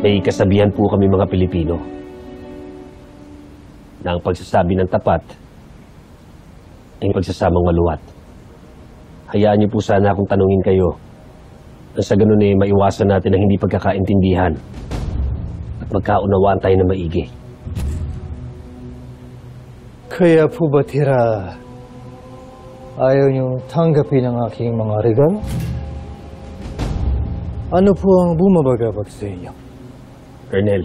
May kasabihan po kami mga Pilipino na ang pagsasabi ng tapat ay pagsasamang maluwat. Hayaan niyo po sana akong tanungin kayo na sa ganun ay maiwasan natin ang hindi pagkakaintindihan at magkaunawaan tayo na maigi. Kaya po ba tira ayaw niyo tanggapin ang aking mga regalo? Ano po ang bumabagabag sa inyo? Colonel,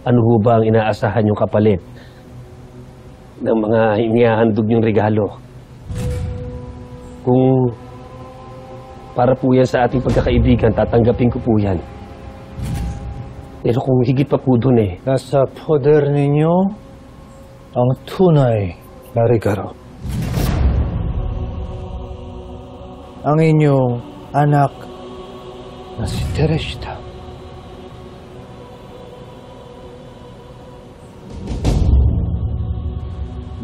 ano ho ba ang inaasahan yung kapalit ng mga inihahandog niyong regalo? Kung para po yan sa ating pagkakaibigan, tatanggapin ko po yan. Pero kung higit pa po dun Nasa poder ninyo ang tunay na regalo. Ang inyong anak na si Teresita.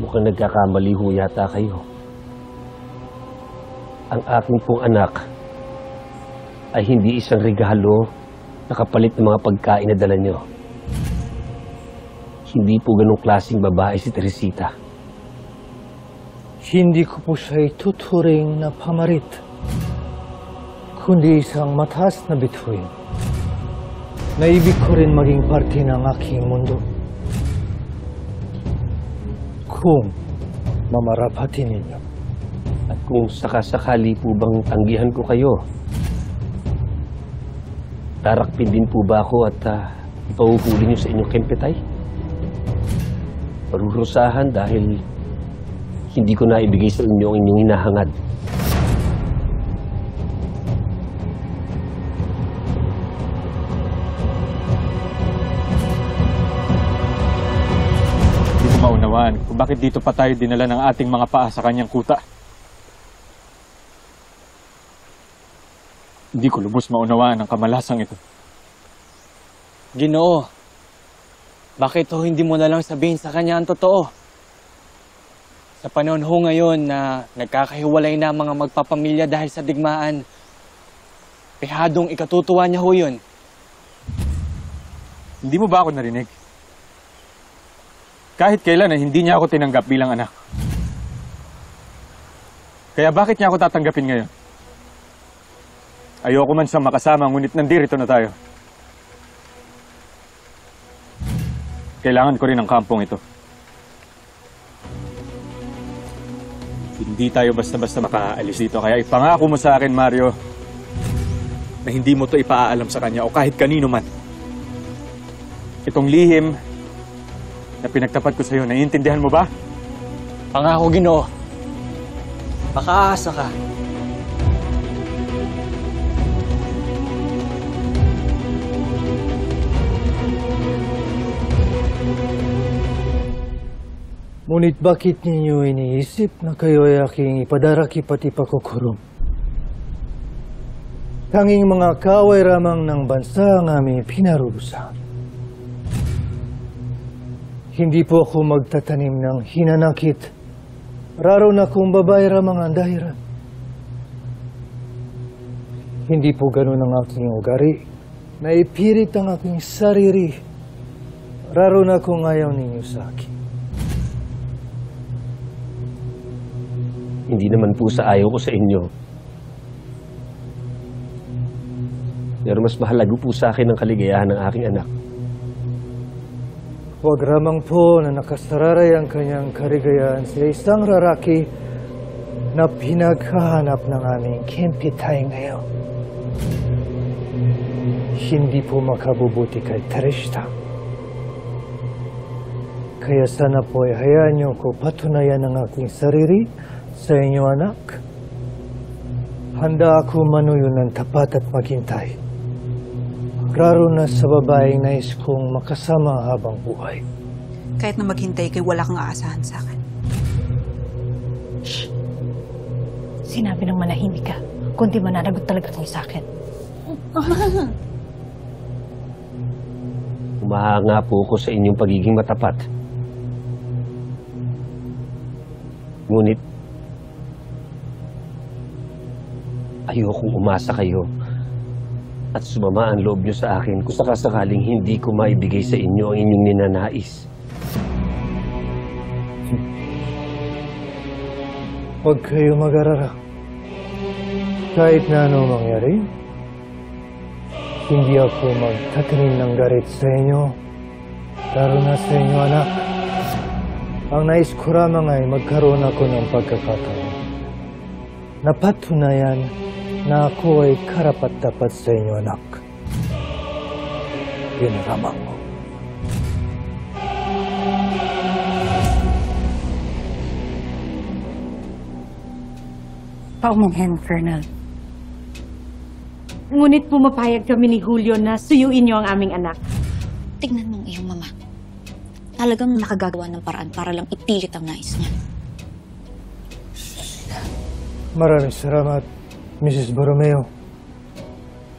Mukhang nagkakamali ho yata kayo. Ang aking pong anak ay hindi isang regalo na kapalit ng mga pagkain na dala nyo. Hindi po ganong klaseng babae si Teresita. Hindi ko po siya ituturing na pamarit, kundi isang mataas na bituin na ibig ko rin maging parte ng aking mundo. Kung mamarapatin ninyo. At kung sakasakali po bang tanggihan ko kayo, tarakpin din po ba ako at ipahuhuli niyo sa inyong kempetay? Parurusahan dahil hindi ko na ibigay sa inyo ang inyong hinahangad. Hindi ko maunawaan kung bakit dito pa tayo dinala ng ating mga paa sa kanyang kuta. Hindi ko lubos maunawaan ang kamalasang ito. Ginoo, bakit ho hindi mo na lang sabihin sa kanya ang totoo? Sa panahon ho ngayon na nagkakahiwalay na mga magpapamilya dahil sa digmaan, pihadong ikatutuwa niya ho yun. Hindi mo ba ako narinig? Kahit kailan ay hindi niya ako tinanggap bilang anak. Kaya bakit niya ako tatanggapin ngayon? Ayoko man siyang makasama, ngunit nandirito na tayo. Kailangan ko rin ang kampong ito. Hindi tayo basta-basta makaalis dito. Kaya ipangako mo sa akin, Mario, na hindi mo to ipaalam sa kanya o kahit kanino man. Itong lihim na pinagtapat ko sa iyo, naiintindihan mo ba? Pangako, Ginoo. Makaasa ka. Ngunit bakit ninyo iniisip na kayo ay aking ipadaraki pati pakukulong? Tanging mga kaaway ramang ng bansa ang aming pinarurusahan. Hindi po ako magtatanim ng hinanakit, raro na kung babae ramang ang dahiran. Hindi po ganun ang aking ugali, na ipirit ang aking sarili, raro na kung ayaw ninyo sa akin. Hindi naman po sa ayaw ko sa inyo. Pero mas mahalago po sa akin ang kaligayahan ng aking anak. Huwag ramang po na nakasararay ang kanyang kaligayahan sa isang raraki na pinaghahanap ng aming kempitay ngayon. Hindi po makabubuti kay Teresita. Kaya sana po ay hayaan niyo ko patunayan ang aking sarili sa inyo, anak. Handa ako manuyo ng tapat at maghintay. Klaro na sa babaeng nais kong makasama habang buhay. Kahit na maghintay kay wala kang aasahan sa akin. Shh! Sinabi ng manahimik ka. Kundi mananagot talaga kayo sa akin. Umahanga po ko sa inyong pagiging matapat. Ngunit, ayokong umasa kayo at sumama ang loob niyo sa akin kung sakasakaling hindi ko maibigay sa inyo ang inyong ninanais. Huwag kayo mag-arara. Kahit na ano mangyari, hindi ako magtatanim ng galit sa inyo, lalo na sa inyo, anak. Ang nais ko ramang ay magkaroon ako ng pagkakataon. Napatunayan na ako ay karapat-dapat sa inyo, anak. Yun ramang mo. Paumanhin, Colonel. Ngunit pumapayag kami ni Julio na suyuin niyo ang aming anak. Tignan mong iyong mama. Talagang nakagagawa ng paraan para lang ipilit ang nais niya. Maraming salamat, Mrs. Borromeo.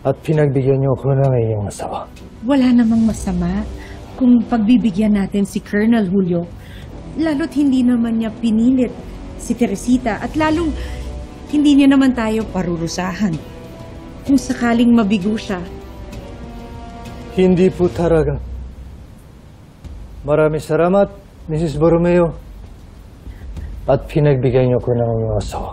At pinagbigyan niyo ko ng iyong asawa. Wala namang masama kung pagbibigyan natin si Colonel Julio. Lalo't hindi naman niya pinilit si Teresita at lalong hindi niya naman tayo parurusahan. Kung sakaling mabigo siya, Hindi po talaga. Maraming salamat, Mrs. Borromeo. At pinagbigyan niyo ko ng iyong asawa.